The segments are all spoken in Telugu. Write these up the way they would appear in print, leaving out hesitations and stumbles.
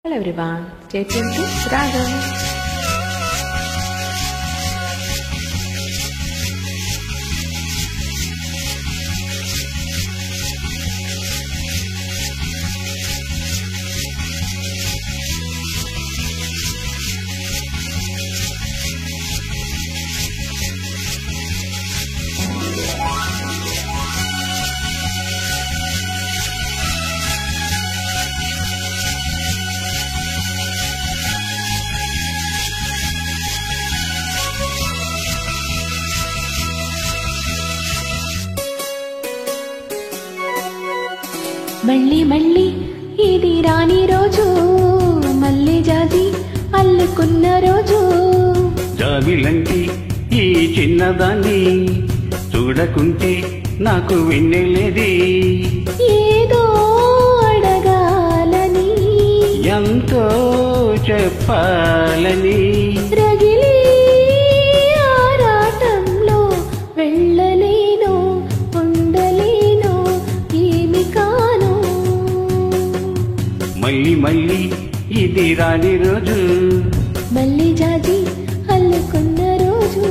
Hello everyone, stay tuned to Ragam. మళ్ళీ మళ్ళీ ఇది రాని రోజు, మళ్ళీ జాజి అల్లుకున్న రోజు. జాబిలంటి ఈ చిన్నదాన్ని చూడకుంటే నాకు వెన్నెలేది. ఏదో అడగాలని, ఎంతో చెప్పాలని, రగిలి ఆరాటంలో వెళ్ళలేను, ఉండలేను, ఏమి కాను. మళ్ళీ మళ్ళీ ఇది రాని రోజు, మళ్ళీ జాజి అల్లుకున్న రోజు.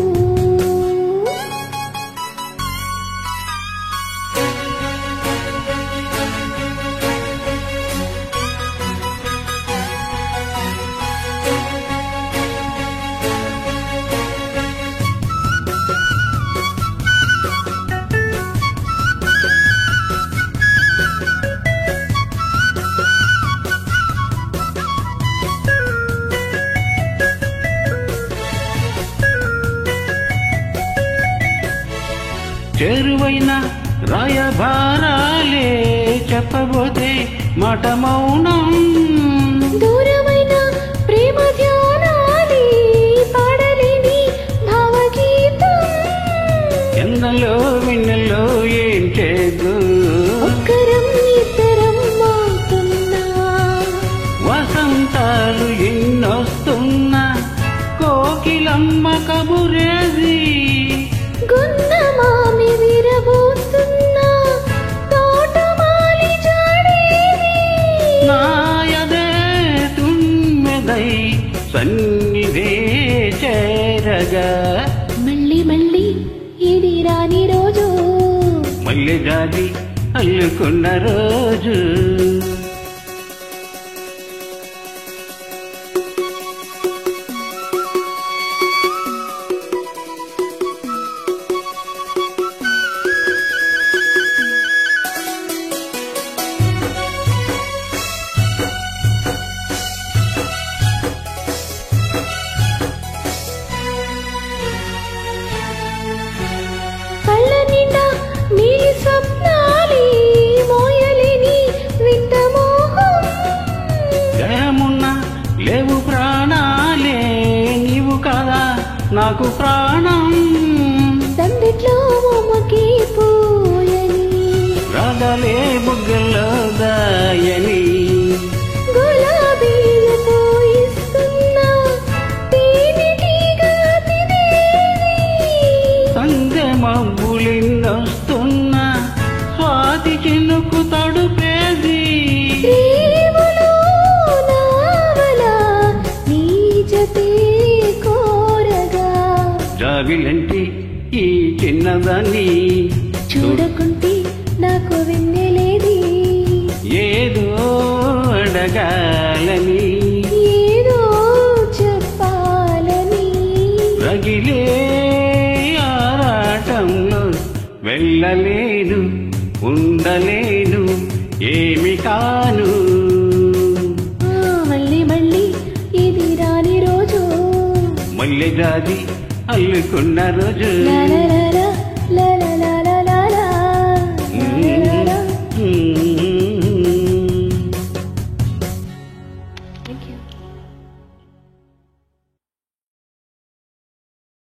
చేరువైన రాయబారాలే చెప్పబోతే మాట మౌనం. దూరమైన ప్రేమ ధ్యానాలి పాడలేని భావగీతం. ఎండలో వెన్నెల్లో ఏం చేదు, ఒక్కరం ఇద్దరం అవుతున్నా, వసంతాలు ఎన్నొస్తున్నా, కోకిలమ్మ కబురేది, గున్నమామి విరబోతున్నా, తోటమాలి జాడేది. నాయదే తుమ్మెదై సన్నిధే చేరగా. మళ్ళీ మళ్ళీ ఇది రాని రోజు, మల్లె జాజి అల్లుకున్న రోజు. కళ్ళ నిండా నీ స్వప్నాలి, మోయలేని వింత మోహం. దేహమున్న లేవు ప్రాణాలే, నీవు కదా నాకు ప్రాణం. తండ్రిట్లో మొమ్మకి పూయని, రాగలే బుగ్గల్లో దాయని, గులాబీలు పూయిస్తున్నా, తేనెటీగా తినేది. సందె మబ్బులిన్నొస్తున్నా, స్వాతి చినుకు తడుపేది. రేవులో నావలా నీ జతే కోరగా. జాబిలంటి ఈ చిన్నదాన్ని చూడకుంటే నాకు వెన్నెలేది, ఏదో అడగాలని, ఏదో చెప్పాలని, రగిలే ఆరాటంలో వెళ్ళలేను, ఉండలేను, ఏమి కాను. మళ్ళీ మళ్ళీ ఇది రాని రోజు, మల్లె జాజి అల్లుకున్న రోజు. లా లా లా లా.